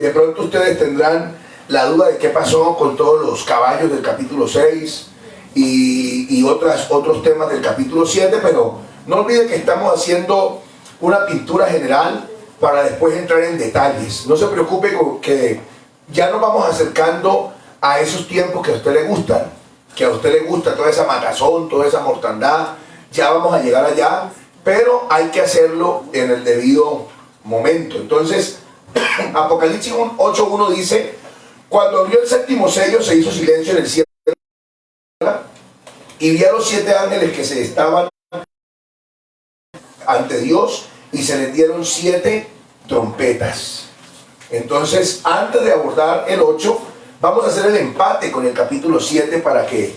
De pronto ustedes tendrán la duda de qué pasó con todos los caballos del capítulo 6 y otros temas del capítulo 7, pero no olviden que estamos haciendo una pintura general para después entrar en detalles. No se preocupe que ya nos vamos acercando a esos tiempos que a usted le gustan, que a usted le gusta toda esa matazón, toda esa mortandad. Ya vamos a llegar allá, pero hay que hacerlo en el debido momento. Entonces, Apocalipsis 8:1 dice: cuando abrió el séptimo sello, se hizo silencio en el cielo, y vi a los 7 ángeles que se estaban ante Dios, y se les dieron 7 trompetas. Entonces, antes de abordar el 8, vamos a hacer el empate con el capítulo 7 para que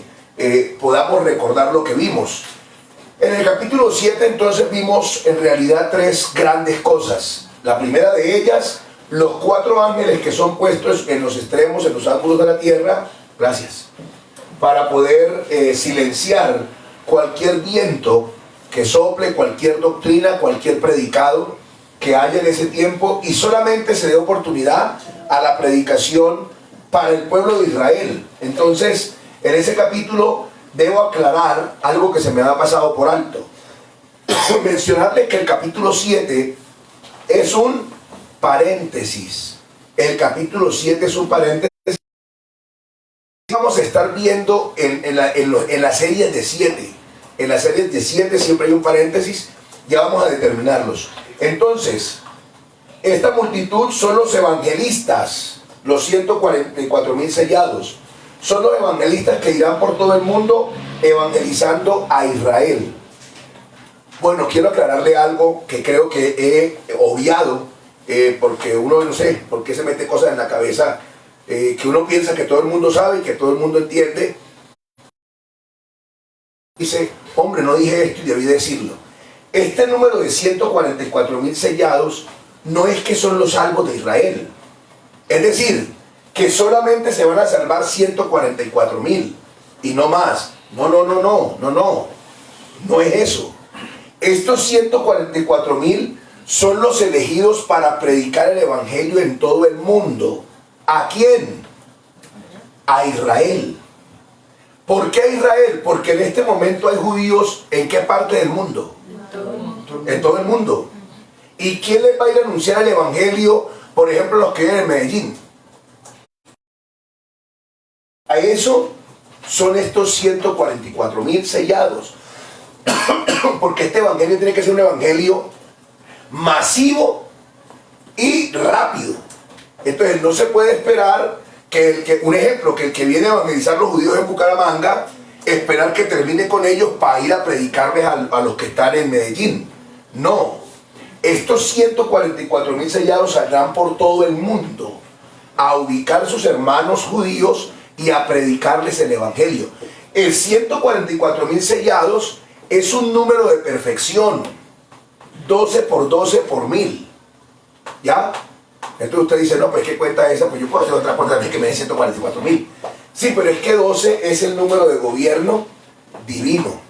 podamos recordar lo que vimos. En el capítulo 7 entonces vimos en realidad 3 grandes cosas. La primera de ellas, los 4 ángeles que son puestos en los extremos, en los ángulos de la tierra, gracias, para poder silenciar cualquier viento que sople, cualquier doctrina, cualquier predicado que haya en ese tiempo, y solamente se dé oportunidad a la predicación para el pueblo de Israel. Entonces, en ese capítulo debo aclarar algo que se me ha pasado por alto. Mencionarles que el capítulo 7 es un paréntesis. El capítulo 7 es un paréntesis. Vamos a estar viendo en las series de 7. En las series de 7 siempre hay un paréntesis. Ya vamos a determinarlos. Entonces, esta multitud son los evangelistas, los 144,000 sellados. Son los evangelistas que irán por todo el mundo evangelizando a Israel. Bueno, quiero aclararle algo que creo que he obviado, porque uno no sé por qué se mete cosas en la cabeza que uno piensa que todo el mundo sabe y que todo el mundo entiende. Dice, hombre, no dije esto y debí decirlo. Este número de 144,000 sellados no es que son los salvos de Israel. Es decir, que solamente se van a salvar 144,000 y no más. No es eso. Estos 144,000 son los elegidos para predicar el evangelio en todo el mundo. ¿A quién? A Israel. ¿Por qué a Israel? Porque en este momento hay judíos ¿en qué parte del mundo? En todo el mundo. ¿Y quién les va a ir a anunciar el evangelio? Por ejemplo, los que viven en Medellín. A eso son estos 144,000 sellados. Porque este evangelio tiene que ser un evangelio masivo y rápido. Entonces no se puede esperar un ejemplo, que el que viene a evangelizar a los judíos en Bucaramanga, esperar que termine con ellos para ir a predicarles a los que están en Medellín. No. Estos 144,000 sellados saldrán por todo el mundo a ubicar a sus hermanos judíos y a predicarles el evangelio. El 144,000 sellados es un número de perfección. 12 por 12 por 1000. ¿Ya? Entonces usted dice, no, pues ¿qué cuenta esa? Pues yo puedo hacer otra cuenta también que me dé 144,000. Sí, pero es que 12 es el número de gobierno divino.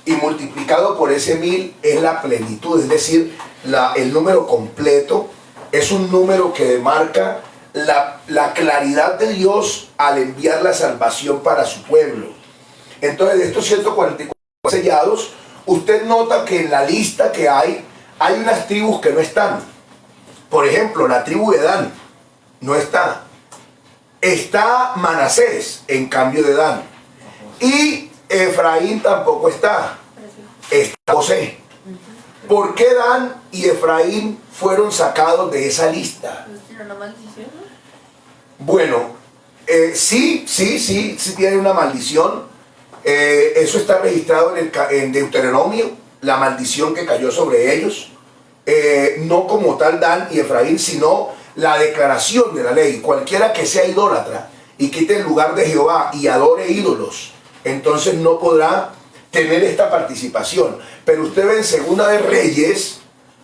Y multiplicado por ese 1000 es la plenitud, es decir, el número completo. Es un número que demarca la claridad de Dios al enviar la salvación para su pueblo. Entonces, de estos 144 sellados, usted nota que en la lista que hay unas tribus que no están. Por ejemplo, la tribu de Dan no está. Está Manasés en cambio de Dan. Y Efraín tampoco está. Está José. ¿Por qué Dan y Efraín fueron sacados de esa lista? ¿Tiene una maldición? Bueno, sí tiene una maldición. Eso está registrado en Deuteronomio, la maldición que cayó sobre ellos. No como tal Dan y Efraín, sino la declaración de la ley. Cualquiera que sea idólatra y quite el lugar de Jehová y adore ídolos, entonces no podrá tener esta participación. Pero usted ve en Segunda de Reyes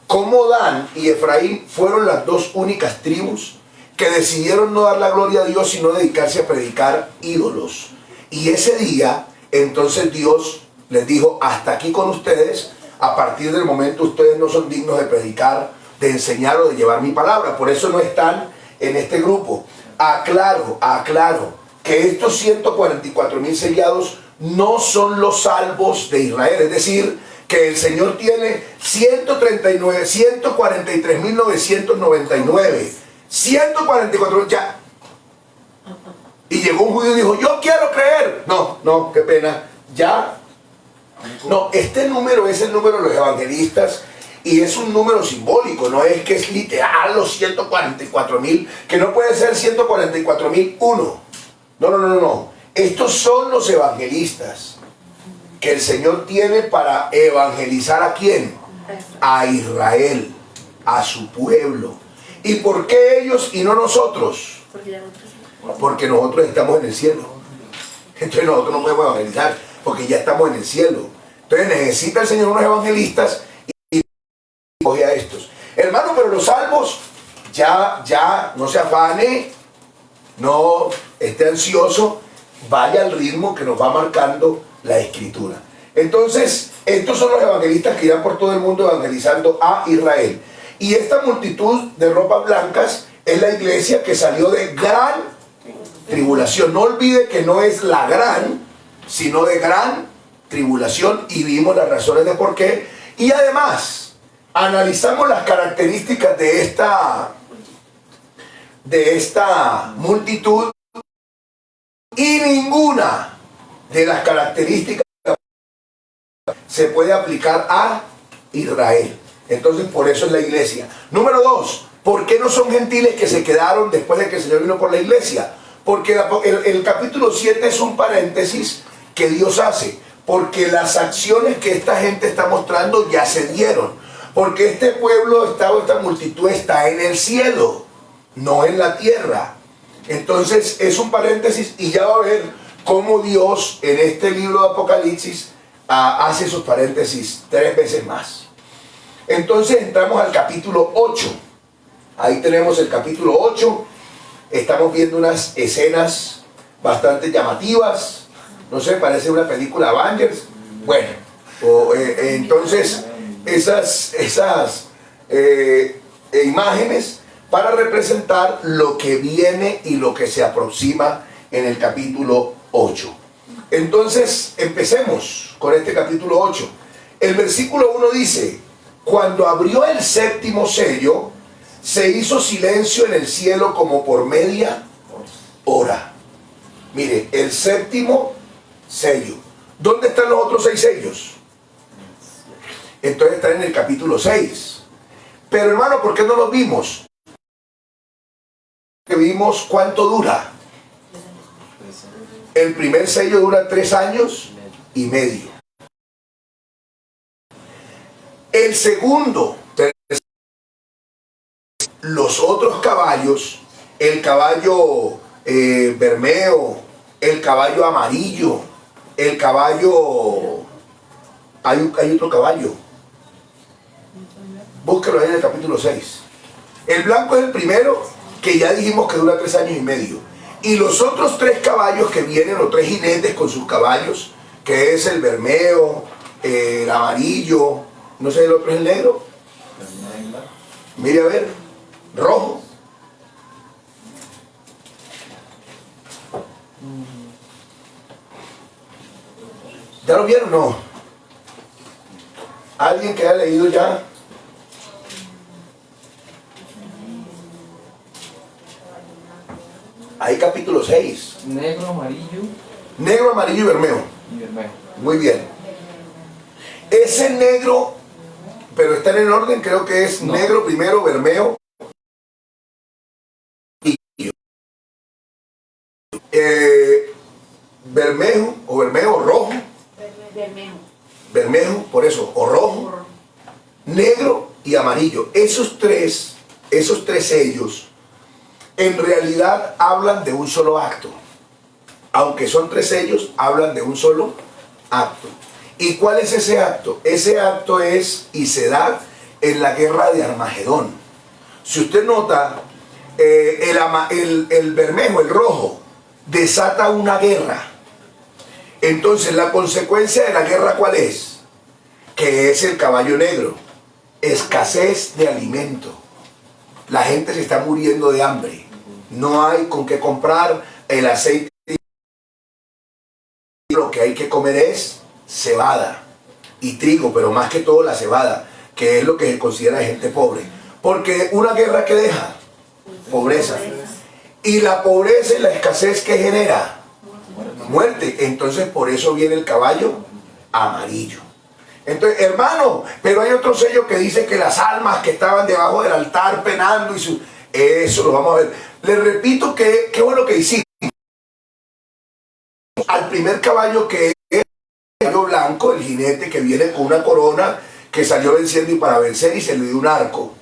cómo Dan y Efraín fueron las dos únicas tribus que decidieron no dar la gloria a Dios, sino dedicarse a predicar ídolos. Y ese día, entonces Dios les dijo, hasta aquí con ustedes. A partir del momento ustedes no son dignos de predicar, de enseñar o de llevar mi palabra. Por eso no están en este grupo. Aclaro que estos 144,000 sellados no son los salvos de Israel. Es decir, que el Señor tiene 143,999. 144 ya. Y llegó un judío y dijo, yo quiero creer. No, qué pena. Ya. No, este número es el número de los evangelistas y es un número simbólico, no es que es literal los 144,000, que no puede ser 144,001. No. Estos son los evangelistas que el Señor tiene para evangelizar ¿a quién? A Israel, a su pueblo. ¿Y por qué ellos y no nosotros? Porque nosotros estamos en el cielo. Entonces nosotros no podemos evangelizar porque ya estamos en el cielo. Entonces necesita el Señor unos evangelistas y coge a estos. Hermano, pero los salvos, ya, no se afane, no esté ansioso, vaya al ritmo que nos va marcando la Escritura. Entonces, estos son los evangelistas que irán por todo el mundo evangelizando a Israel. Y esta multitud de ropas blancas es la iglesia que salió de gran tribulación. No olvide que no es la gran, sino de gran tribulación, y vimos las razones de por qué. Y además, analizamos las características de esta multitud, y ninguna de las características se puede aplicar a Israel. Entonces, por eso es la iglesia. Número 2, ¿por qué no son gentiles que se quedaron después de que el Señor vino por la iglesia? Porque el capítulo 7 es un paréntesis que Dios hace, porque las acciones que esta gente está mostrando ya se dieron, porque este pueblo, esta multitud está en el cielo, no en la tierra. Entonces es un paréntesis, y ya va a ver cómo Dios en este libro de Apocalipsis hace esos paréntesis 3 veces más. Entonces entramos al capítulo 8. Ahí tenemos el capítulo 8. Estamos viendo unas escenas bastante llamativas. No sé, parece una película Avengers. Bueno, entonces esas imágenes para representar lo que viene y lo que se aproxima en el capítulo 8. Entonces empecemos con este capítulo 8. El versículo 1 dice: cuando abrió el séptimo sello, se hizo silencio en el cielo como por media hora. Mire, el séptimo sello. ¿Dónde están los otros 6 sellos? Entonces están en el capítulo 6. Pero hermano, ¿por qué no los vimos? Que vimos cuánto dura. El primer sello dura 3 años y medio. El segundo, los otros caballos, el caballo bermeo, el caballo amarillo, el caballo, hay otro caballo, búsquelo ahí en el capítulo 6. El blanco es el primero, que ya dijimos que dura 3 años y medio. Y los otros 3 caballos que vienen, o 3 jinetes con sus caballos, que es el bermeo, el amarillo, no sé, el otro es el negro. Mire a ver, rojo. ¿Ya lo vieron o no? ¿Alguien que ha leído ya? Hay capítulo 6. Negro, amarillo. Negro, amarillo y bermeo. Muy bien. Ese negro, pero está en el orden, creo que es negro primero, bermeo. Bermejo o bermeo rojo. Bermejo, por eso, o rojo, negro y amarillo. Esos tres sellos en realidad hablan de un solo acto. Aunque son 3 sellos, hablan de un solo acto. ¿Y cuál es ese acto? Ese acto es y se da en la guerra de Armagedón. Si usted nota, el bermejo, el rojo, desata una guerra. Entonces la consecuencia de la guerra, ¿cuál es? Que es el caballo negro. Escasez de alimento. La gente se está muriendo de hambre. no hay con qué comprar el aceite. Lo que hay que comer es cebada y trigo, pero más que todo la cebada, que es lo que se considera de gente pobre. Porque una guerra que deja pobreza. Y la pobreza y la escasez que genera muerte. Entonces por eso viene el caballo amarillo. Entonces, hermano, pero hay otro sello que dice que las almas que estaban debajo del altar penando eso lo vamos a ver. Les repito que qué bueno que hicimos. Al primer caballo, que es el caballo blanco, el jinete que viene con una corona, que salió venciendo y para vencer y se le dio un arco.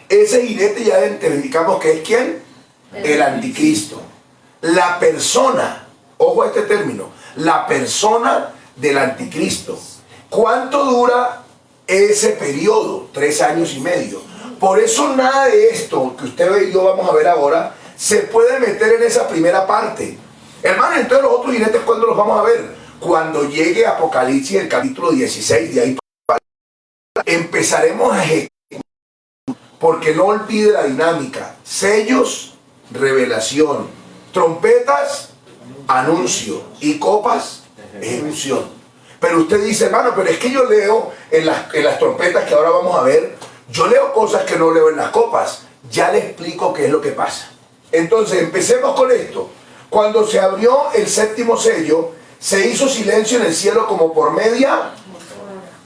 Ese jinete ya identificamos que es ¿quién? El anticristo. La persona, ojo a este término, la persona del anticristo. ¿Cuánto dura ese periodo? 3 años y medio. Por eso nada de esto que usted y yo vamos a ver ahora se puede meter en esa primera parte. Hermano, entonces los otros jinetes, ¿cuándo los vamos a ver? Cuando llegue Apocalipsis, el capítulo 16, de ahí empezaremos a ejecutar. Porque no olvide la dinámica. Sellos, revelación. Trompetas, anuncio. Y copas, ejecución. Pero usted dice, hermano, pero es que yo leo en las trompetas que ahora vamos a ver, yo leo cosas que no leo en las copas. Ya le explico qué es lo que pasa. Entonces, empecemos con esto. Cuando se abrió el 7º sello, se hizo silencio en el cielo como por media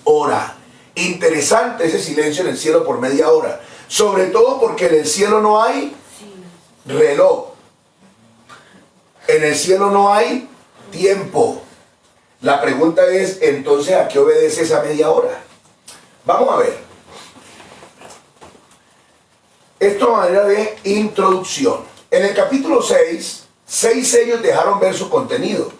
hora. Interesante ese silencio en el cielo por media hora. Sobre todo porque en el cielo no hay reloj. En el cielo no hay tiempo. La pregunta es, entonces, ¿a qué obedece esa media hora? Vamos a ver. Esto a manera de introducción. En el capítulo 6, 6 sellos dejaron ver su contenido,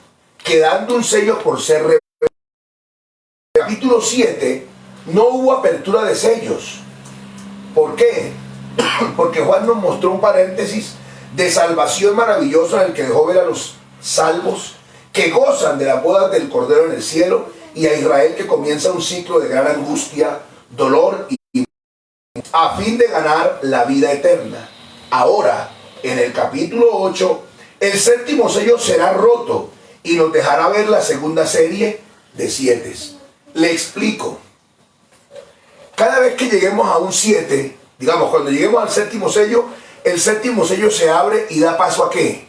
quedando un sello por ser revelado. En el capítulo 7 no hubo apertura de sellos. ¿Por qué? Porque Juan nos mostró un paréntesis de salvación maravilloso en el que dejó ver a los salvos que gozan de las bodas del Cordero en el cielo, y a Israel que comienza un ciclo de gran angustia, dolor y a fin de ganar la vida eterna. Ahora, en el capítulo 8, el 7º sello será roto y nos dejará ver la segunda serie de 7. Le explico. Cada vez que lleguemos a un 7, digamos, cuando lleguemos al 7º sello, el 7º sello se abre y da paso ¿a qué?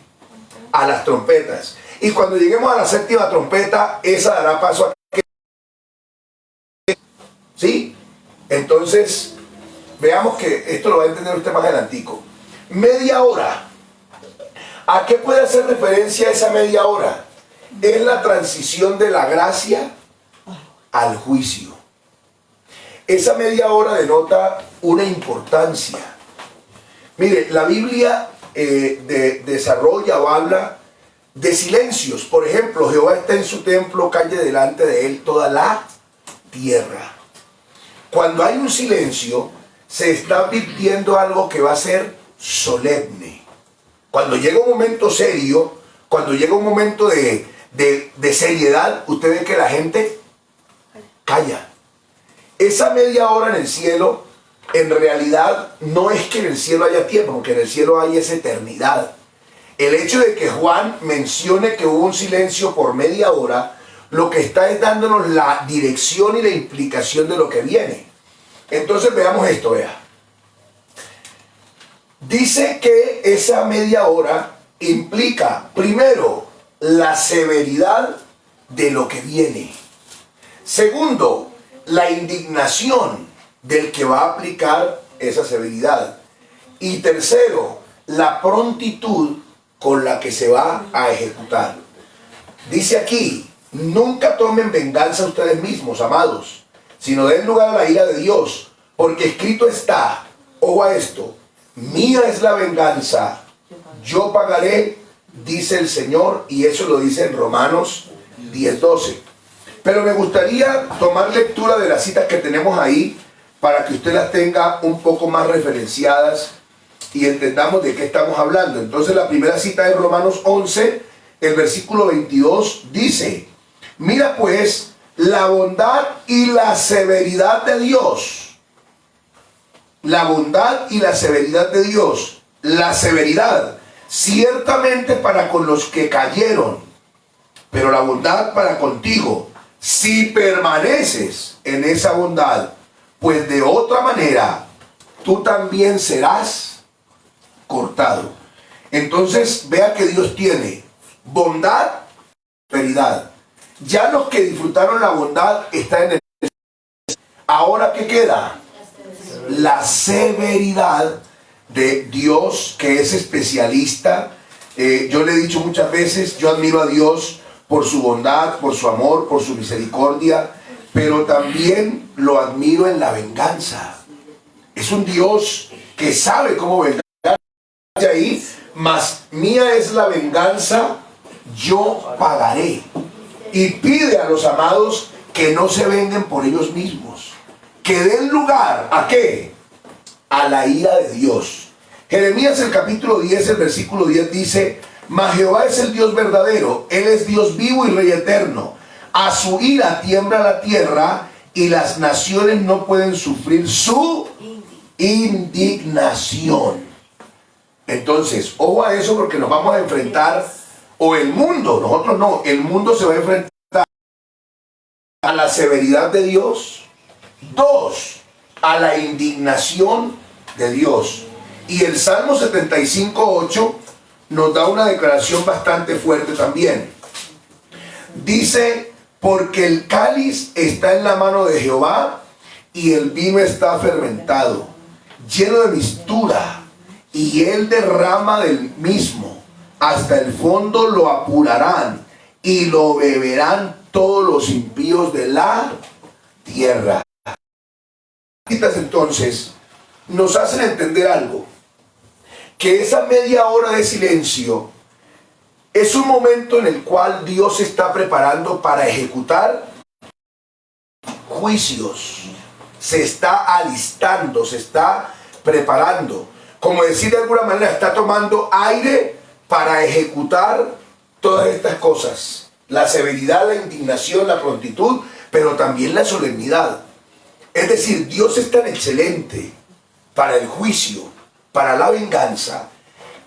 A las trompetas. Y cuando lleguemos a la 7ª trompeta, esa dará paso a ¿qué? ¿Sí? Entonces, veamos que esto lo va a entender usted más adelantico. Media hora. ¿A qué puede hacer referencia esa media hora? Es la transición de la gracia al juicio. Esa media hora denota una importancia. Mire, la Biblia desarrolla o habla de silencios. Por ejemplo, Jehová está en su templo, calle delante de él toda la tierra. Cuando hay un silencio, se está advirtiendo algo que va a ser solemne. Cuando llega un momento serio, cuando llega un momento de seriedad, usted ve que la gente calla. Esa media hora en el cielo, en realidad, no es que en el cielo haya tiempo, porque en el cielo hay esa eternidad. El hecho de que Juan mencione que hubo un silencio por media hora, lo que está es dándonos la dirección y la implicación de lo que viene. Entonces veamos esto, vea. Dice que esa media hora implica, primero, la severidad de lo que viene. Segundo, la indignación del que va a aplicar esa severidad. Y tercero, la prontitud con la que se va a ejecutar. Dice aquí, nunca tomen venganza ustedes mismos, amados, sino den lugar a la ira de Dios, porque escrito está, ojo a esto, mía es la venganza, yo pagaré, dice el Señor, y eso lo dice en Romanos 10:12. Pero me gustaría tomar lectura de las citas que tenemos ahí para que usted las tenga un poco más referenciadas y entendamos de qué estamos hablando. Entonces la primera cita es Romanos 11, el versículo 22 dice, mira pues la bondad y la severidad de Dios. La bondad y la severidad de Dios. La severidad ciertamente para con los que cayeron, pero la bondad para contigo, si permaneces en esa bondad, pues de otra manera tú también serás cortado. Entonces vea que Dios tiene bondad, prosperidad. Ya los que disfrutaron la bondad están en el... Ahora, ¿qué queda? La severidad de Dios, que es especialista. Yo le he dicho muchas veces, yo admiro a Dios por su bondad, por su amor, por su misericordia, pero también lo admiro en la venganza. Es un Dios que sabe cómo vengar. Ahí, mas mía es la venganza, yo pagaré. Y pide a los amados que no se vengan por ellos mismos, que den lugar ¿a qué? A la ira de Dios. Jeremías el capítulo 10, el versículo 10 dice: mas Jehová es el Dios verdadero, Él es Dios vivo y Rey eterno. A su ira tiembla la tierra y las naciones no pueden sufrir su indignación. Entonces, ojo a eso, porque nos vamos a enfrentar, o el mundo, nosotros no, el mundo se va a enfrentar a la severidad de Dios. 2, a la indignación de Dios. Y el Salmo 75:8 nos da una declaración bastante fuerte también. Dice: porque el cáliz está en la mano de Jehová y el vino está fermentado, lleno de mistura, y él derrama del mismo. Hasta el fondo lo apurarán y lo beberán todos los impíos de la tierra. Entonces, nos hacen entender algo, que esa media hora de silencio es un momento en el cual Dios se está preparando para ejecutar juicios. Se está alistando, se está preparando. Como decir de alguna manera, está tomando aire para ejecutar todas estas cosas. La severidad, la indignación, la prontitud, pero también la solemnidad. Es decir, Dios es tan excelente para el juicio, para la venganza,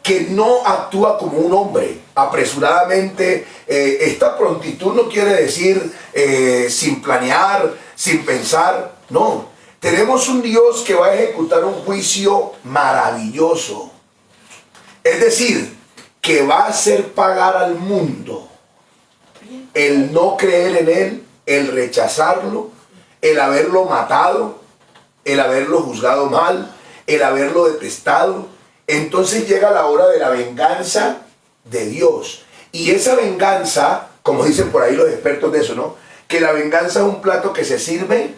que no actúa como un hombre apresuradamente. Esta prontitud no quiere decir sin planear, sin pensar, no. Tenemos un Dios que va a ejecutar un juicio maravilloso. Es decir, que va a hacer pagar al mundo el no creer en Él, el rechazarlo, el haberlo matado, el haberlo juzgado mal, el haberlo detestado. Entonces llega la hora de la venganza de Dios. Y esa venganza, como dicen por ahí los expertos de eso, ¿no? Que la venganza es un plato que se sirve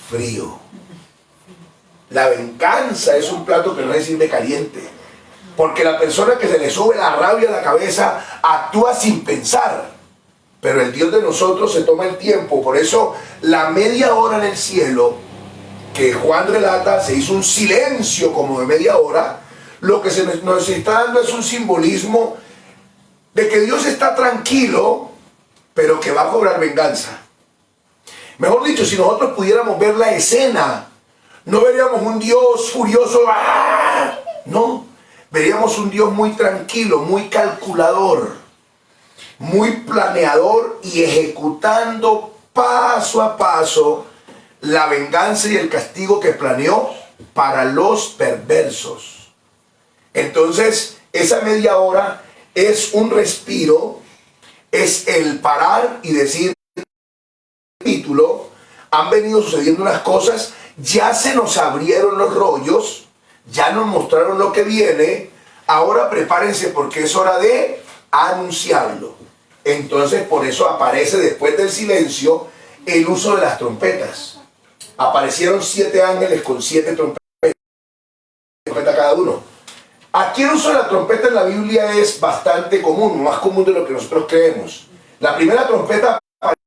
frío. La venganza es un plato que no se sirve caliente. Porque la persona que se le sube la rabia a la cabeza actúa sin pensar. Pero el Dios de nosotros se toma el tiempo. Por eso la media hora en el cielo que Juan relata, se hizo un silencio como de media hora. Lo que nos está dando es un simbolismo de que Dios está tranquilo, pero que va a cobrar venganza. Mejor dicho, si nosotros pudiéramos ver la escena, no veríamos un Dios furioso, ¡ah! No, veríamos un Dios muy tranquilo, muy calculador, muy planeador y ejecutando paso a paso la venganza y el castigo que planeó para los perversos. Entonces, esa media hora es un respiro, es el parar y decir, capítulo, han venido sucediendo unas cosas, ya se nos abrieron los rollos, ya nos mostraron lo que viene, ahora prepárense porque es hora de anunciarlo. Entonces, por eso aparece después del silencio el uso de las trompetas. Aparecieron 7 ángeles con 7 trompetas cada uno. Aquí el uso de la trompeta en la Biblia es bastante común, más común de lo que nosotros creemos. La primera trompeta aparece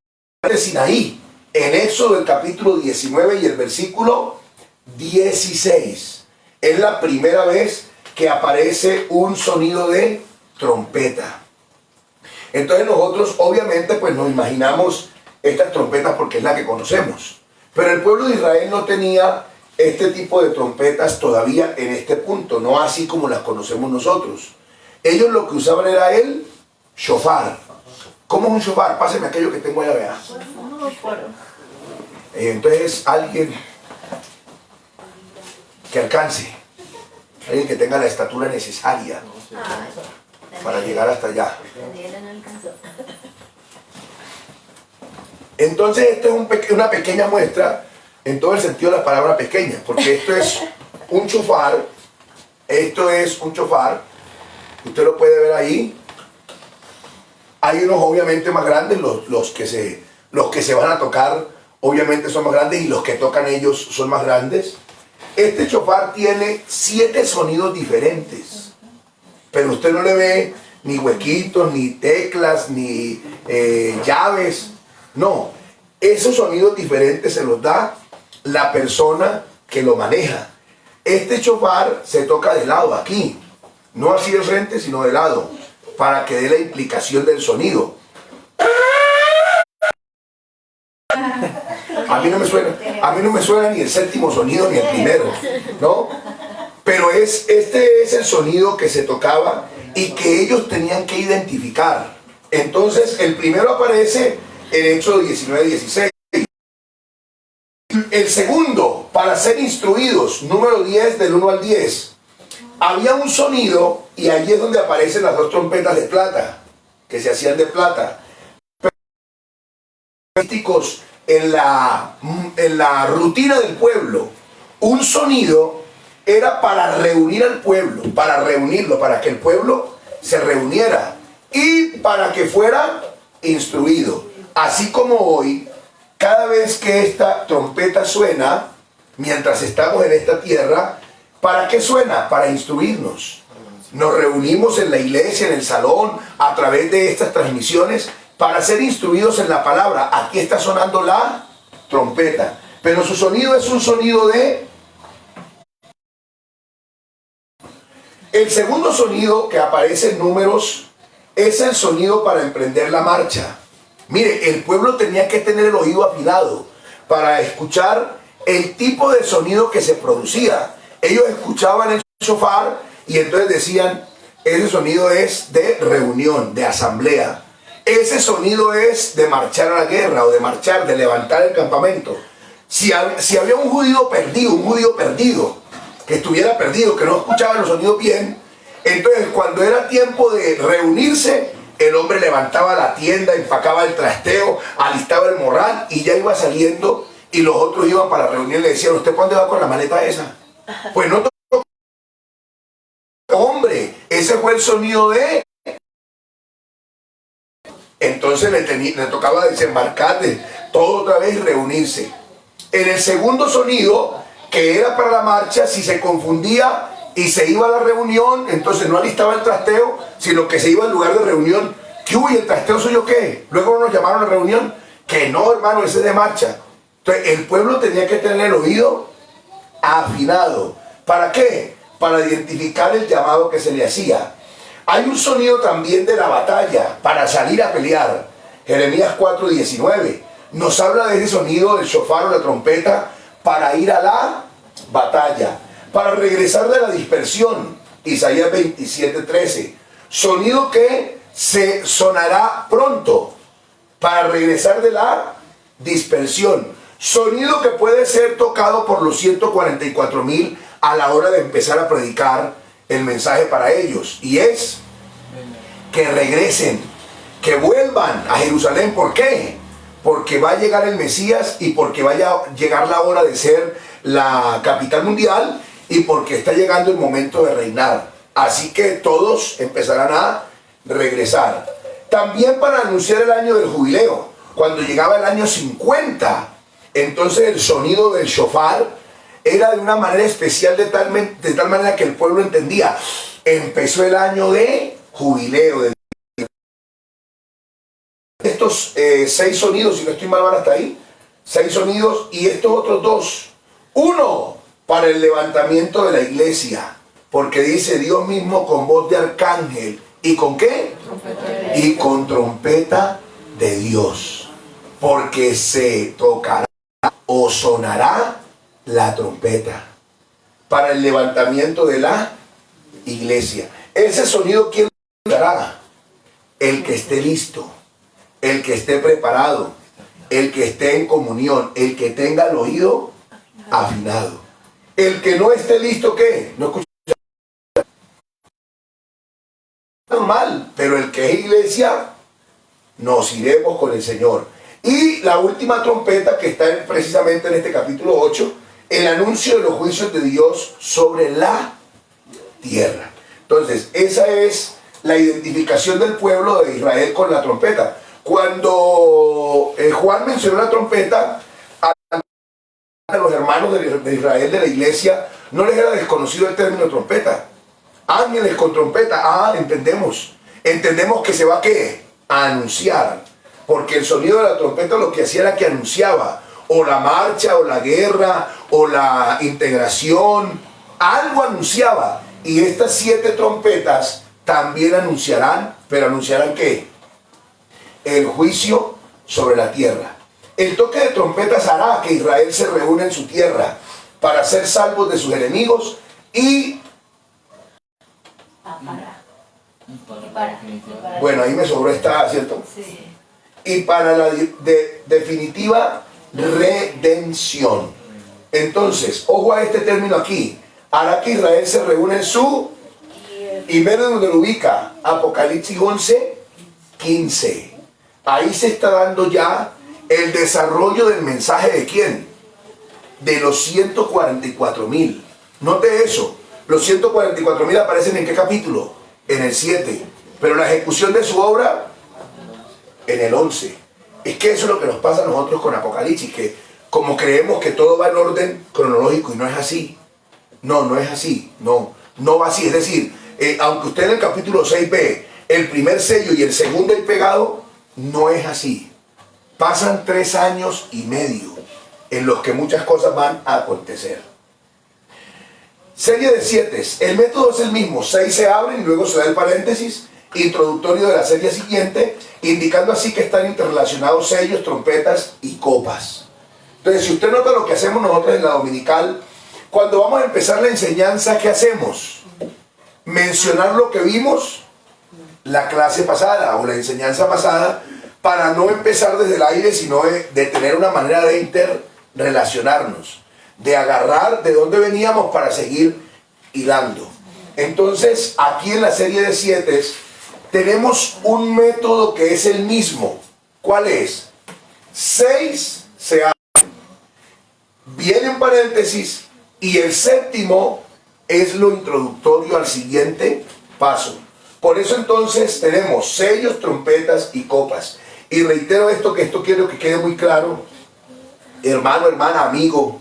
en Sinaí, en Éxodo el capítulo 19 y el versículo 16. Es la primera vez que aparece un sonido de trompeta. Entonces nosotros obviamente pues nos imaginamos estas trompetas porque es la que conocemos. Pero el pueblo de Israel no tenía este tipo de trompetas todavía en este punto, no así como las conocemos nosotros. Ellos lo que usaban era el shofar. ¿Cómo es un shofar? Páseme aquello que tengo allá, vea. Entonces, alguien que alcance, alguien que tenga la estatura necesaria para llegar hasta allá. Entonces, esto es una pequeña muestra en todo el sentido de la palabra pequeña, porque esto es un shofar, usted lo puede ver ahí. Hay unos obviamente más grandes, los que se van a tocar obviamente son más grandes y los que tocan ellos son más grandes. Este shofar tiene 7 sonidos diferentes, pero usted no le ve ni huequitos, ni teclas, ni llaves. No, esos sonidos diferentes se los da la persona que lo maneja. Este shofar se toca de lado, aquí, no así de frente, sino de lado, para que dé la implicación del sonido. A mí no me suena ni el séptimo sonido ni el primero, ¿no? Pero este es el sonido que se tocaba y que ellos tenían que identificar. Entonces, el primero aparece en Éxodo 19:16. El segundo, para ser instruidos, número 10, del 1 al 10. Había un sonido, y allí es donde aparecen las 2 trompetas de plata, que se hacían de plata. En la rutina del pueblo, un sonido era para reunir al pueblo, para reunirlo, para que el pueblo se reuniera y para que fuera instruido. Así como hoy, cada vez que esta trompeta suena, mientras estamos en esta tierra, ¿para qué suena? Para instruirnos. Nos reunimos en la iglesia, en el salón, a través de estas transmisiones, para ser instruidos en la palabra. Aquí está sonando la trompeta, pero su sonido es un sonido de... El segundo sonido que aparece en Números es el sonido para emprender la marcha. Mire, el pueblo tenía que tener el oído afinado para escuchar el tipo de sonido que se producía. Ellos escuchaban el shofar y entonces decían, ese sonido es de reunión, de asamblea. Ese sonido es de marchar a la guerra o de marchar, de levantar el campamento. Si había un judío perdido, que estuviera perdido, que no escuchaba los sonidos bien, entonces cuando era tiempo de reunirse, el hombre levantaba la tienda, empacaba el trasteo, alistaba el morral y ya iba saliendo, y los otros iban para la reunión y le decían, ¿usted para dónde va con la maleta esa? Pues no, hombre, ese fue el sonido de... Entonces le tocaba desembarcar de todo otra vez y reunirse. En el segundo sonido, que era para la marcha, si se confundía y se iba a la reunión, entonces no alistaba el trasteo, sino que se iba al lugar de reunión. ¿Qué hubo? ¿Y el trasteo soy yo qué? Luego nos llamaron a la reunión. Que no, hermano, ese es de marcha. Entonces el pueblo tenía que tener el oído afinado. ¿Para qué? Para identificar el llamado que se le hacía. Hay un sonido también de la batalla para salir a pelear. Jeremías 4:19 nos habla de ese sonido del shofar o la trompeta para ir a la batalla, para regresar de la dispersión. Isaías 27:13, sonido que se sonará pronto para regresar de la dispersión. Sonido que puede ser tocado por los 144,000 a la hora de empezar a predicar el mensaje para ellos, y es que regresen, que vuelvan a Jerusalén. ¿Por qué? Porque va a llegar el Mesías y porque vaya a llegar la hora de ser la capital mundial y porque está llegando el momento de reinar. Así que todos empezarán a regresar. También para anunciar el año del jubileo, cuando llegaba el año 50, entonces el sonido del shofar era de una manera especial, de tal manera que el pueblo entendía, empezó el año de jubileo. Estos 6 sonidos, si no estoy mal, van hasta ahí, 6 sonidos, y estos otros 2, uno para el levantamiento de la iglesia, porque dice Dios mismo con voz de arcángel, ¿y con qué? Trompeta. Y con trompeta de Dios, porque se tocará o sonará la trompeta para el levantamiento de la iglesia. Ese sonido, ¿quién dará el que esté listo, el que esté preparado, el que esté en comunión, el que tenga el oído afinado. El que no esté listo, ¿qué? No escucha normal, pero el que es iglesia, nos iremos con el Señor. Y la última trompeta que está precisamente en este capítulo 8, el anuncio de los juicios de Dios sobre la tierra. Entonces, esa es la identificación del pueblo de Israel con la trompeta. Cuando Juan mencionó la trompeta, a los hermanos de Israel de la iglesia no les era desconocido el término trompeta. Ángeles con trompeta, entendemos que se va a anunciar, porque el sonido de la trompeta lo que hacía era que anunciaba o la marcha, o la guerra, o la integración, algo anunciaba. Y estas 7 trompetas también anunciarán, pero anunciarán ¿qué? El juicio sobre la tierra. El toque de trompetas hará que Israel se reúna en su tierra para ser salvos de sus enemigos y... Bueno, ahí me sobró esta, ¿cierto? Sí. Y para la definitiva redención. Entonces, ojo a este término aquí. Hará que Israel se reúna en su... Y menos donde lo ubica. Apocalipsis 11, 15. Ahí se está dando ya el desarrollo del mensaje de ¿quién? De los 144,000. Note eso. Los 144,000 aparecen ¿en qué capítulo? En el 7. Pero la ejecución de su obra en el 11. Es que eso es lo que nos pasa a nosotros con Apocalipsis, que como creemos que todo va en orden cronológico y no es así. No es así. No va así. Es decir, aunque usted en el capítulo 6 ve el primer sello y el segundo ahí pegado, no es así. Pasan 3 años y medio en los que muchas cosas van a acontecer. Serie de 7. El método es el mismo. 6 se abren y luego se da el paréntesis introductorio de la serie siguiente, indicando así que están interrelacionados sellos, trompetas y copas. Entonces, si usted nota lo que hacemos nosotros en la dominical, cuando vamos a empezar la enseñanza, ¿qué hacemos? Mencionar lo que vimos la clase pasada o la enseñanza pasada, para no empezar desde el aire, sino de tener una manera de interrelacionarnos, de agarrar de dónde veníamos para seguir hilando. Entonces, aquí en la serie de 7 tenemos un método que es el mismo. ¿Cuál es? 6 se abren, viene en paréntesis, y el 7º es lo introductorio al siguiente paso. Por eso entonces tenemos sellos, trompetas y copas. Y reitero esto, que esto quiero que quede muy claro, hermano, hermana, amigo.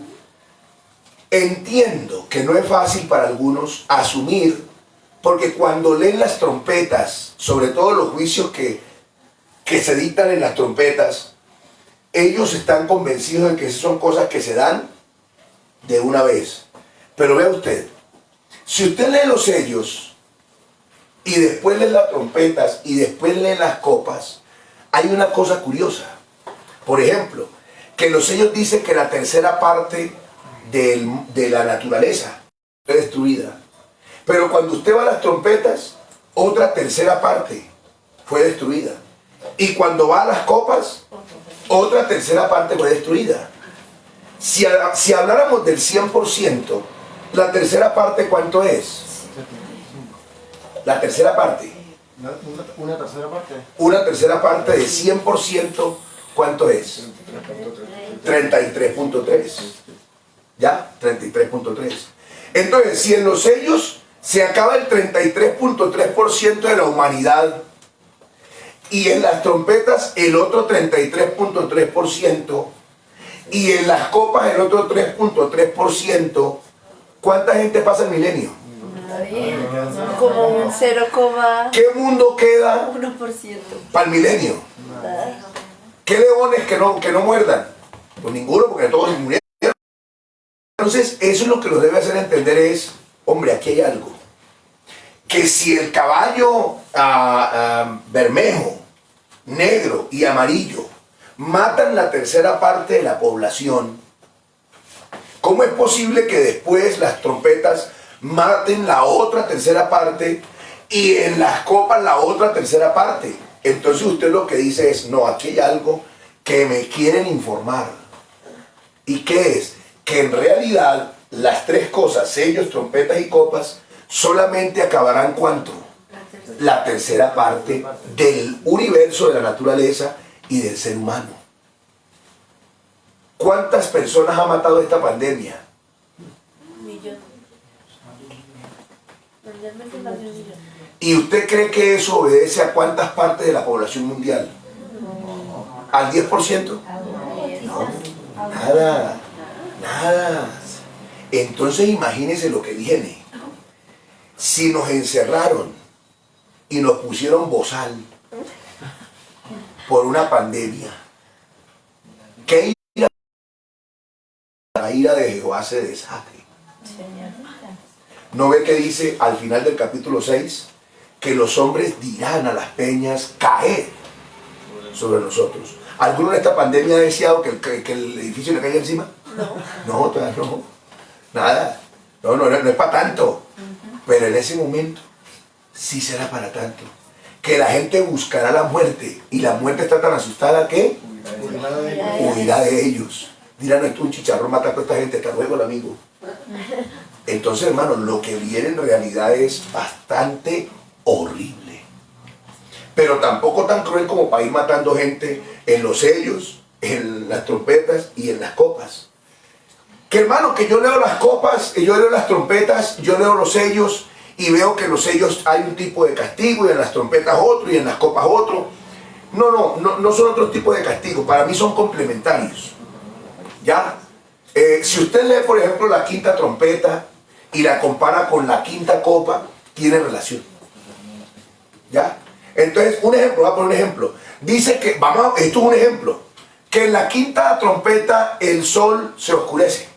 Entiendo que no es fácil para algunos asumir, porque cuando leen las trompetas, sobre todo los juicios que se dictan en las trompetas, ellos están convencidos de que son cosas que se dan de una vez. Pero vea usted, si usted lee los sellos y después lee las trompetas y después lee las copas, hay una cosa curiosa. Por ejemplo, que los sellos dicen que la tercera parte de la naturaleza fue destruida. Pero cuando usted va a las trompetas, otra tercera parte fue destruida. Y cuando va a las copas, otra tercera parte fue destruida. Si habláramos del 100%, la tercera parte, ¿cuánto es? La tercera parte. Una tercera parte. Una tercera parte de 100%, ¿cuánto es? 33.3. ¿Ya? 33.3. Entonces, si en los sellos se acaba el 33.3% de la humanidad, y en las trompetas el otro 33.3%, y en las copas el otro 3.3%, ¿cuánta gente pasa el milenio? Como un 0, ¿Qué mundo queda 1%. para el milenio? ¿Qué leones que no muerdan? Pues ninguno, porque todos murieron. Entonces, eso es lo que nos debe hacer entender es, hombre, aquí hay algo. Que si el caballo bermejo, negro y amarillo matan la tercera parte de la población, ¿cómo es posible que después las trompetas maten la otra tercera parte y en las copas la otra tercera parte. Entonces usted lo que dice es, no, aquí hay algo que me quieren informar. ¿Y qué es? Que en realidad las tres cosas, sellos, trompetas y copas, solamente acabarán ¿cuánto? La tercera parte del universo, de la naturaleza y del ser humano. ¿Cuántas personas ha matado esta pandemia? 1 millón. Mundialmente más de 1 millón. ¿Y usted cree que eso obedece a cuántas partes de la población mundial? ¿Al 10%? No, nada, nada. Entonces imagínese lo que viene. Si nos encerraron y nos pusieron bozal por una pandemia, ¿qué ira? La ira de Jehová se desate. ¿No ve que dice al final del capítulo 6? Que los hombres dirán a las peñas caer sobre nosotros. ¿Alguno en esta pandemia ha deseado que el edificio le caiga encima? No, todavía no. Nada. No es para tanto. Pero en ese momento sí será para tanto. Que la gente buscará la muerte y la muerte está tan asustada que huirá de ellos. Dirán, esto es un chicharrón, mata a toda esta gente, hasta luego el amigo. Entonces, hermano, lo que viene en realidad es bastante horrible. Pero tampoco tan cruel como para ir matando gente en los sellos, en las trompetas y en las copas. Que hermano, que yo leo las copas, yo leo las trompetas, yo leo los sellos y veo que en los sellos hay un tipo de castigo y en las trompetas otro y en las copas otro. No son otros tipos de castigo, para mí son complementarios. ¿Ya? Si usted lee, por ejemplo, la quinta trompeta y la compara con la quinta copa, tiene relación. ¿Ya? Entonces, un ejemplo, voy a poner un ejemplo. Dice que, esto es un ejemplo, que en la quinta trompeta el sol se oscurece.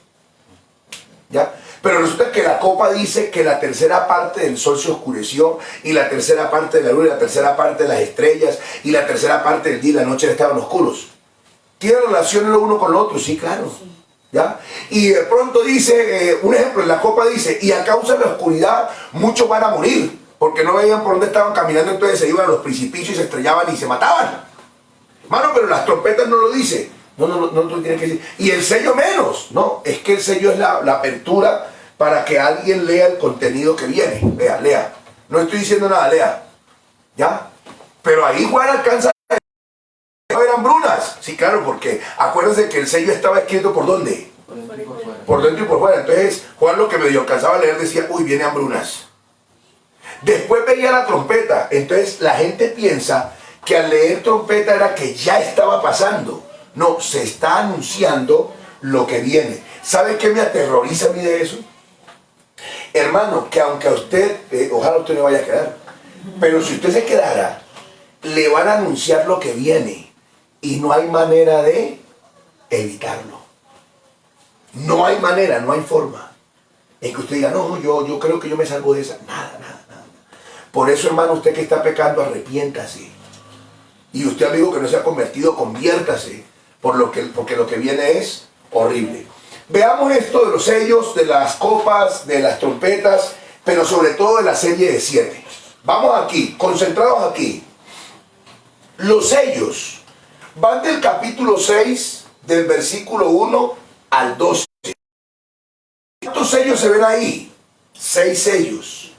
¿Ya? Pero resulta que la copa dice que la tercera parte del sol se oscureció, y la tercera parte de la luna, y la tercera parte de las estrellas, y la tercera parte del día y la noche estaban oscuros. ¿Tiene relación lo uno con lo otro? Sí, claro. ¿Ya? Y de pronto dice, un ejemplo, en la copa dice, y a causa de la oscuridad muchos van a morir, porque no veían por dónde estaban caminando, entonces se iban a los precipicios y se estrellaban y se mataban. Mano, pero las trompetas no lo dice. No tiene que decir. Y el sello menos. No, es que el sello es la apertura para que alguien lea el contenido que viene. Lea. No estoy diciendo nada, lea. ¿Ya? Pero ahí Juan alcanza a ver hambrunas. Sí, claro, porque acuérdense que el sello estaba escrito ¿por dónde? Por dentro y por fuera. Entonces Juan, lo que medio alcanzaba a leer, decía, uy, viene hambrunas. Después veía la trompeta. Entonces la gente piensa que al leer trompeta era que ya estaba pasando. No, se está anunciando lo que viene. ¿Sabe qué me aterroriza a mí de eso? Hermano, que aunque a usted, ojalá usted no vaya a quedar, pero si usted se quedara, le van a anunciar lo que viene y no hay manera de evitarlo. No hay manera, no hay forma en que usted diga, no, yo creo que yo me salvo de esa. Nada. Por eso, hermano, usted que está pecando, arrepiéntase. Y usted, amigo, que no se ha convertido, conviértase, porque lo que viene es horrible. Veamos esto de los sellos, de las copas, de las trompetas, pero sobre todo de la serie de 7. Vamos aquí, concentrados aquí. Los sellos van del capítulo 6, del versículo 1 al 12. ¿Cuántos sellos se ven ahí? 6 sellos.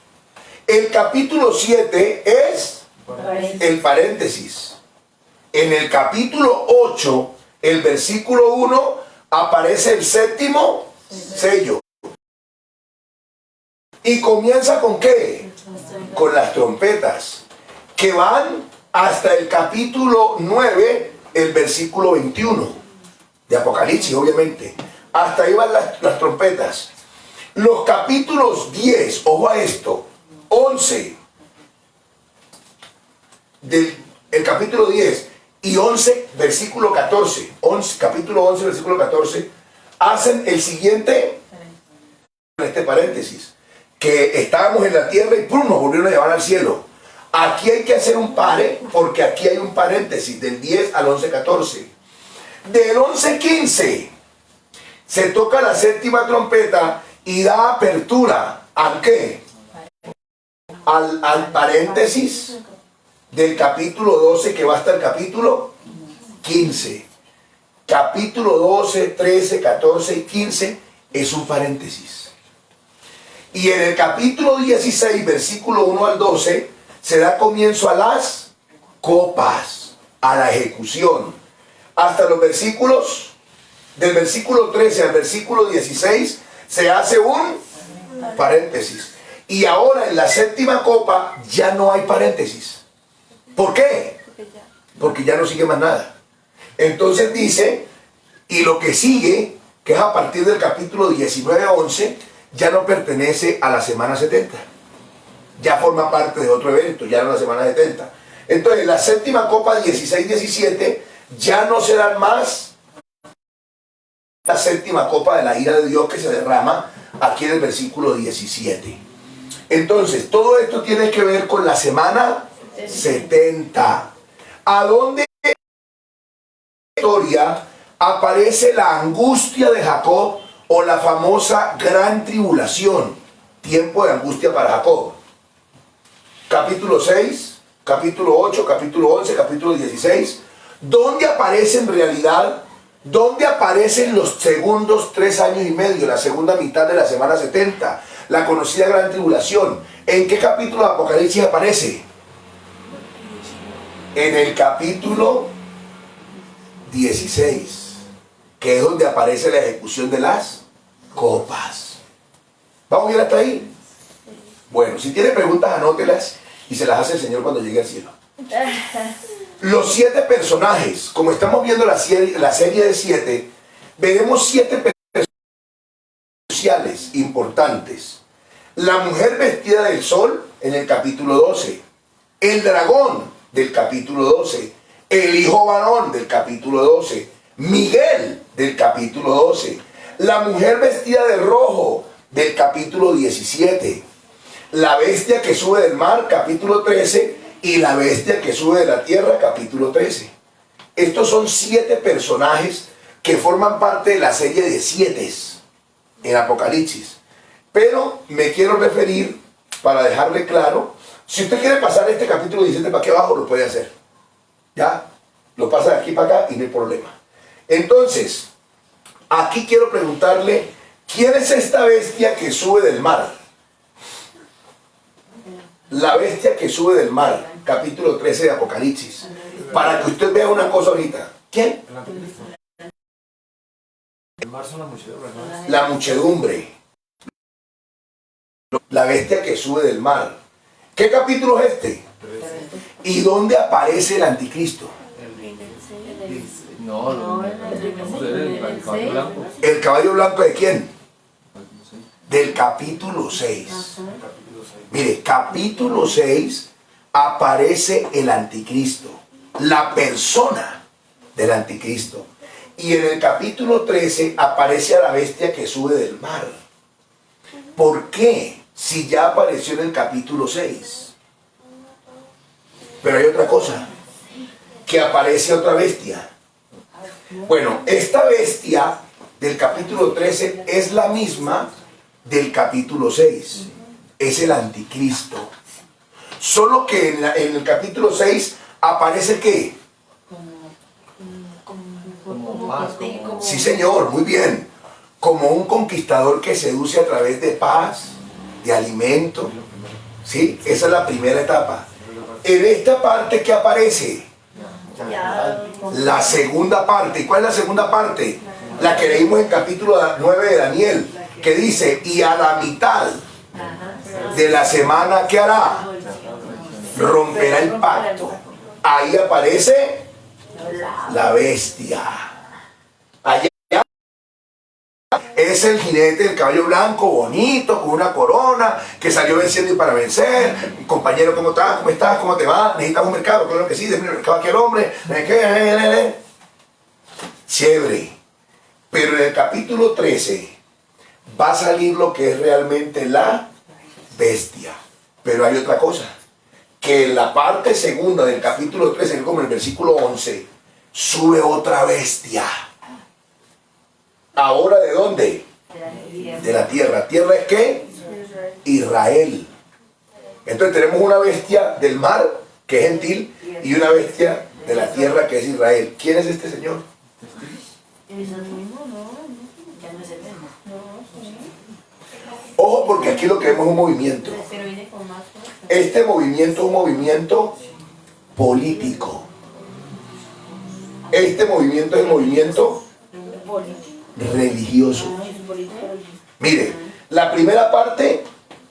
El capítulo 7 es el paréntesis. En el capítulo 8, el versículo 1, aparece el séptimo sello. ¿Y comienza con qué? Con las trompetas, que van hasta el capítulo 9, el versículo 21 de Apocalipsis, obviamente. Hasta ahí van las trompetas. Los capítulos 10, ojo a esto, 11 el capítulo 10 y 11 versículo 14, capítulo 11 versículo 14, hacen el siguiente, este paréntesis, que estábamos en la tierra y ¡pum!, nos volvieron a llevar al cielo. Aquí hay que hacer un pare, porque aquí hay un paréntesis del 10 al 11 14. Del 11 15 se toca la séptima trompeta y da apertura ¿a qué? al paréntesis del capítulo 12 que va hasta el capítulo 15. Capítulo 12, 13, 14 y 15 es un paréntesis. Y en el capítulo 16, versículo 1 al 12, se da comienzo a las copas, a la ejecución. Hasta los versículos, del versículo 13 al versículo 16, se hace un paréntesis. Y ahora en la séptima copa ya no hay paréntesis. ¿Por qué? Porque ya no sigue más nada. Entonces dice, y lo que sigue, que es a partir del capítulo 19 a 11, ya no pertenece a la semana 70. Ya forma parte de otro evento, ya no la semana 70. Entonces la séptima copa 16-17 ya no serán más la séptima copa de la ira de Dios que se derrama aquí en el versículo 17. Entonces, todo esto tiene que ver con la semana 70. ¿A dónde en la historia aparece la angustia de Jacob o la famosa gran tribulación? Tiempo de angustia para Jacob. Capítulo 6, capítulo 8, capítulo 11, capítulo 16. ¿Dónde aparece en realidad? ¿Dónde aparecen los segundos 3 años y medio, la segunda mitad de la semana 70? La conocida gran tribulación. ¿En qué capítulo de Apocalipsis aparece? En el capítulo 16, que es donde aparece la ejecución de las copas. ¿Vamos bien hasta ahí? Bueno, si tiene preguntas, anótelas y se las hace el Señor cuando llegue al cielo. Los 7 personajes, como estamos viendo la serie de 7, veremos 7 personajes sociales importantes. La mujer vestida del sol en el capítulo 12, el dragón del capítulo 12, el hijo varón del capítulo 12, Miguel del capítulo 12, la mujer vestida de rojo del capítulo 17, la bestia que sube del mar capítulo 13 y la bestia que sube de la tierra capítulo 13. Estos son 7 personajes que forman parte de la serie de 7 en Apocalipsis. Pero me quiero referir, para dejarle claro, si usted quiere pasar este capítulo 17 para aquí abajo, lo puede hacer. ¿Ya? Lo pasa de aquí para acá y no hay problema. Entonces, aquí quiero preguntarle, ¿quién es esta bestia que sube del mar? La bestia que sube del mar, capítulo 13 de Apocalipsis. Para que usted vea una cosa ahorita. ¿Quién? El mar son la muchedumbre, ¿no? La muchedumbre. La bestia que sube del mar. ¿Qué capítulo es este? ¿Y dónde aparece el anticristo? No, el caballo blanco. ¿El caballo blanco de quién? Del capítulo 6. Mire, capítulo 6 aparece el anticristo, la persona del anticristo. Y en el capítulo 13 aparece a la bestia que sube del mar. ¿Por qué? Si ya apareció en el capítulo 6. Pero hay otra cosa, que aparece otra bestia. Bueno, esta bestia del capítulo 13 es la misma del capítulo 6. Es el anticristo. Solo que en el capítulo 6 aparece ¿qué? Como paz, Sí, señor, muy bien. Como un conquistador que seduce a través de paz, de alimento. ¿Sí? Esa es la primera etapa. En esta parte, ¿qué aparece? La segunda parte. ¿Y cuál es la segunda parte? La que leímos en capítulo 9 de Daniel, que dice, y a la mitad de la semana, ¿qué hará? Romperá el pacto. Ahí aparece la bestia. Allá es el jinete del caballo blanco, bonito, con una corona, que salió venciendo y para vencer. Compañero, ¿cómo estás? ¿Cómo estás? ¿Cómo te va? ¿Necesitas un mercado? Claro que sí, déjame el mercado aquí al hombre. Chévere. Pero en el capítulo 13 va a salir lo que es realmente la bestia. Pero hay otra cosa, que en la parte segunda del capítulo 13, como en el versículo 11, sube otra bestia. ¿Ahora de dónde? De la tierra. ¿Tierra es qué? Israel. Entonces tenemos una bestia del mar, que es gentil, y una bestia de la tierra, que es Israel. ¿Quién es este señor? Es el mismo, ¿no? Ya no es el mismo. Ojo, porque aquí lo que vemos es un movimiento. Pero viene con más fuerza. Este movimiento es un movimiento político. Este movimiento es un movimiento religioso. Mire, la primera parte,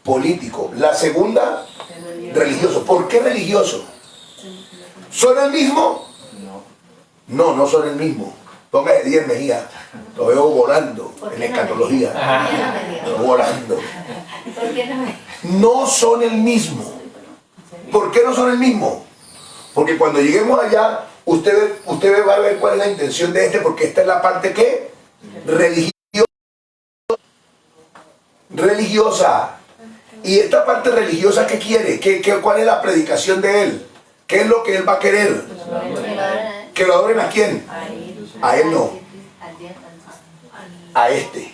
político. La segunda, religioso. ¿Por qué religioso? ¿Son el mismo? No, no son el mismo. Póngale 10 Mejía. Lo veo volando en escatología. Volando. ¿Por qué no me? No son el mismo. ¿Por qué no son el mismo? Porque cuando lleguemos allá, usted va a ver cuál es la intención de este, porque esta es la parte que religiosa. Y esta parte religiosa, ¿qué quiere? ¿Cuál es la predicación de él? ¿Qué es lo que él va a querer? ¿Que lo adoren a quién? A él no. A este.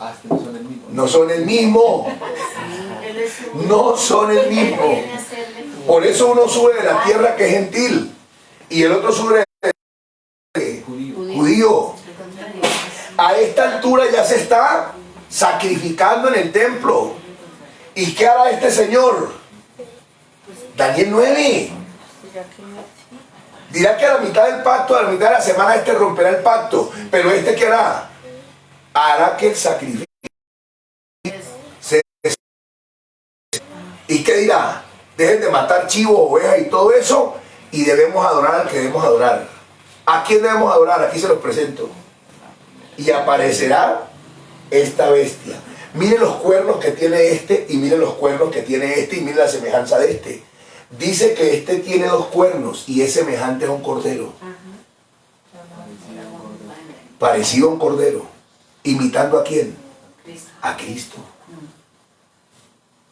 Ah, es que no son el mismo. No son el mismo. No son el mismo. Por eso uno sube de la tierra que es gentil y el otro sube de judío. A esta altura ya se está sacrificando en el templo. ¿Y qué hará este señor? Daniel 9. Dirá que a la mitad del pacto, a la mitad de la semana, este romperá el pacto. Pero este ¿qué hará? Hará que el sacrificio se... ¿Y qué dirá? Dejen de matar chivos, ovejas y todo eso, y debemos adorar al que debemos adorar. ¿A quién debemos adorar? Aquí se los presento. Y aparecerá esta bestia. Miren los cuernos que tiene este, y miren los cuernos que tiene este, y miren la semejanza de este. Dice que este tiene 2 cuernos y es semejante a un cordero. Parecido a un cordero. ¿Imitando a quién? A Cristo.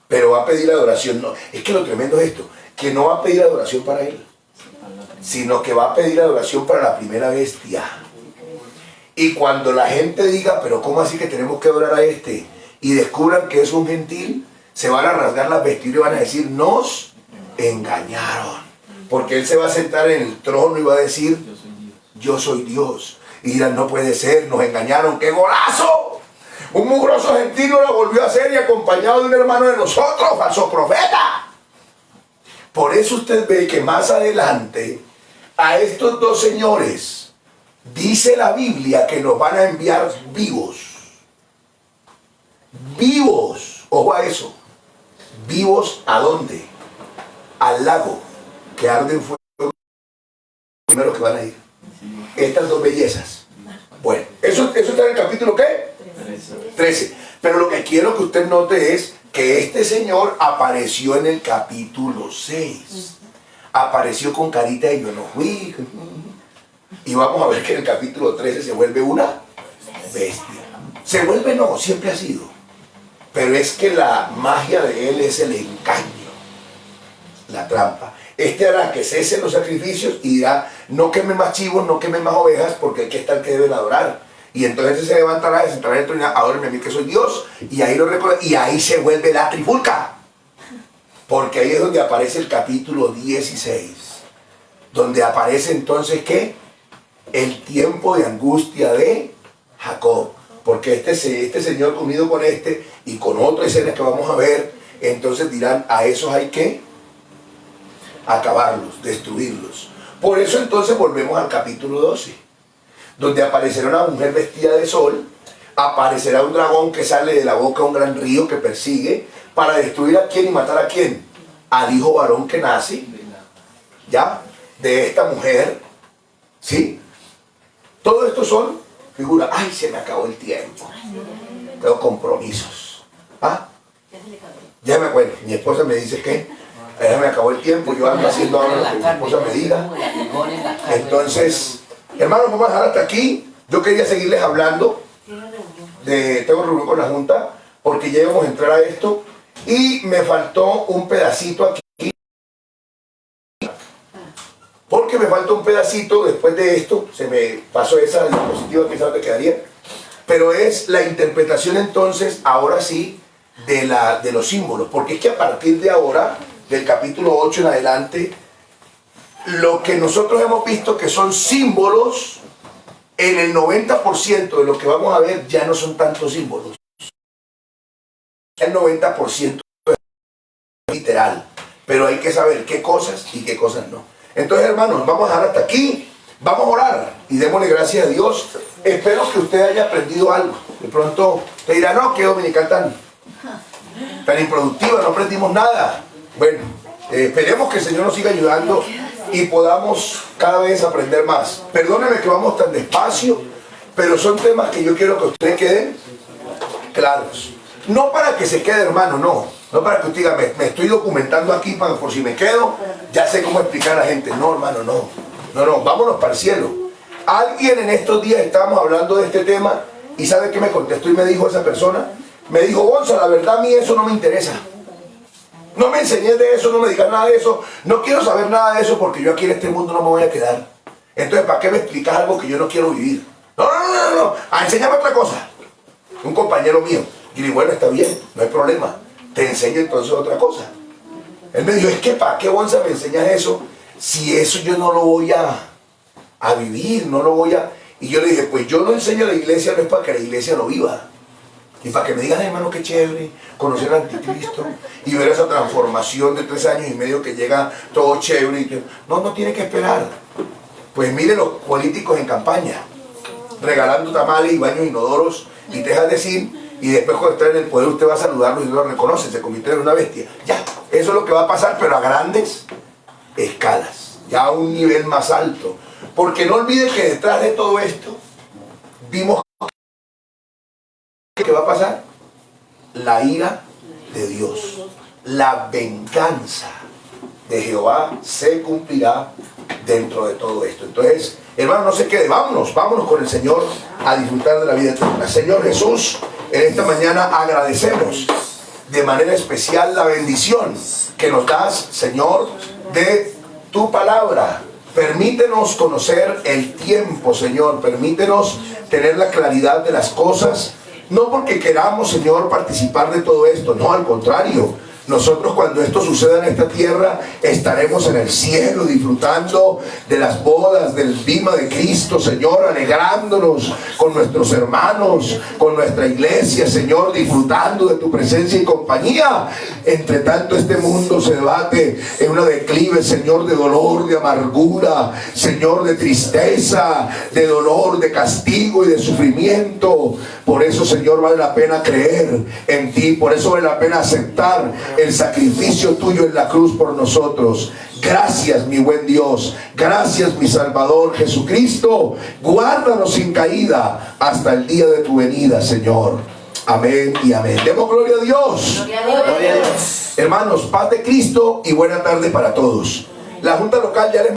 Pero va a pedir adoración. No, es que lo tremendo es esto, que no va a pedir adoración para él, sino que va a pedir adoración para la primera bestia. Y cuando la gente diga, pero ¿cómo así que tenemos que adorar a este? Y descubran que es un gentil, se van a rasgar las vestiduras y van a decir, nos engañaron. Porque él se va a sentar en el trono y va a decir, yo soy Dios. Y dirán, no puede ser, nos engañaron, ¡qué golazo! Un mugroso gentil lo volvió a hacer y acompañado de un hermano de nosotros, falso profeta. Por eso usted ve que más adelante a estos 2 señores dice la Biblia que los van a enviar vivos. Vivos, ojo a eso. ¿Vivos a dónde? Al lago que arde en fuego. Primero que van a ir. Estas 2 bellezas. Bueno, eso está en el capítulo ¿qué? 13. Pero lo que quiero que usted note es que este señor apareció en el capítulo 6. Apareció con carita de yo no fui. Y vamos a ver que en el capítulo 13 se vuelve una bestia. Se vuelve no, siempre ha sido. Pero es que la magia de él es el engaño, la trampa. Este hará que cesen los sacrificios y dirá, no quemen más chivos, no quemen más ovejas, porque aquí está el que deben adorar. Y entonces se levantará, se sentará en el trono y dirá, adórenme a mí que soy Dios. Y ahí lo recuerda, y ahí se vuelve la trifulca. Porque ahí es donde aparece el capítulo 16. Donde aparece entonces, ¿qué? El tiempo de angustia de Jacob. Porque este señor unido con este y con otras escenas que vamos a ver, entonces dirán, a esos hay que acabarlos, destruirlos. Por eso entonces volvemos al capítulo 12, donde aparecerá una mujer vestida de sol, aparecerá un dragón que sale de la boca de un gran río que persigue para destruir a quién y matar a quién, al hijo varón que nace, ¿ya? De esta mujer, ¿sí? Todo esto son figuras. Ay, se me acabó el tiempo. Tengo compromisos. ¿Ah? Ya me acuerdo. Mi esposa me dice que ya me acabó el tiempo. Yo ando haciendo ahora lo que mi esposa me diga. Entonces, hermanos, vamos a dejar hasta aquí. Yo quería seguirles hablando. Tengo reunión con la Junta porque ya íbamos a entrar a esto. Y me faltó un pedacito aquí. Porque me falta un pedacito después de esto, se me pasó esa diapositiva que quedaría, pero es la interpretación entonces, ahora sí, de los símbolos, porque es que a partir de ahora, del capítulo 8 en adelante, lo que nosotros hemos visto que son símbolos, en el 90% de lo que vamos a ver ya no son tantos símbolos. El 90% es literal, pero hay que saber qué cosas y qué cosas no. Entonces, hermanos, vamos a dejar hasta aquí, vamos a orar y démosle gracias a Dios. Espero que usted haya aprendido algo. De pronto te dirá, no, qué dominical tan improductiva, no aprendimos nada. Bueno, esperemos que el Señor nos siga ayudando y podamos cada vez aprender más. Perdónenme que vamos tan despacio, pero son temas que yo quiero que ustedes queden claros. No para que se quede, hermano, no para que usted diga, me estoy documentando aquí para por si me quedo, ya sé cómo explicar a la gente. No, hermano, no, vámonos para el cielo. Alguien en estos días estábamos hablando de este tema y ¿sabe qué me contestó y me dijo esa persona? Me dijo, Gonza, la verdad a mí eso no me interesa. No me enseñes de eso, no me digas nada de eso, no quiero saber nada de eso porque yo aquí en este mundo no me voy a quedar. Entonces, ¿para qué me explicas algo que yo no quiero vivir? No, enséñame otra cosa. Un compañero mío. Y le dije, bueno, está bien, no hay problema. Te enseño entonces otra cosa. Él me dijo, es que ¿para qué, Gonza, me enseñas eso? Si eso yo no lo voy a vivir, no lo voy a... Y yo le dije, pues yo lo enseño a la iglesia, no es para que la iglesia lo viva. Y para que me digan, hermano, qué chévere conocer al anticristo y ver esa transformación de 3 años y medio que llega todo chévere. Y no tiene que esperar. Pues mire los políticos en campaña, regalando tamales y baños inodoros y te dejas decir... Y después cuando está en el poder usted va a saludarlo y no lo reconoce, se convierte en una bestia. Ya, eso es lo que va a pasar, pero a grandes escalas, ya a un nivel más alto. Porque no olvide que detrás de todo esto, vimos que va a pasar la ira de Dios. La venganza de Jehová se cumplirá dentro de todo esto. Entonces, hermano, no se quede, vámonos con el Señor a disfrutar de la vida eterna. Señor Jesús, en esta mañana agradecemos de manera especial la bendición que nos das, Señor, de tu palabra. Permítenos conocer el tiempo, Señor. Permítenos tener la claridad de las cosas. No porque queramos, Señor, participar de todo esto. No, al contrario. Nosotros cuando esto suceda en esta tierra estaremos en el cielo disfrutando de las bodas del bima de Cristo, Señor, alegrándonos con nuestros hermanos, con nuestra iglesia, Señor, disfrutando de tu presencia y compañía. Entre tanto este mundo se debate en una declive, Señor, de dolor, de amargura, Señor, de tristeza, de dolor, de castigo y de sufrimiento. Por eso, Señor, vale la pena creer en ti, por eso vale la pena aceptar el sacrificio tuyo en la cruz por nosotros. Gracias, mi buen Dios. Gracias, mi Salvador Jesucristo. Guárdanos sin caída hasta el día de tu venida, Señor. Amén y amén. Demos gloria a Dios. Gloria a Dios. Gloria a Dios. Hermanos, paz de Cristo y buena tarde para todos. La Junta Local ya les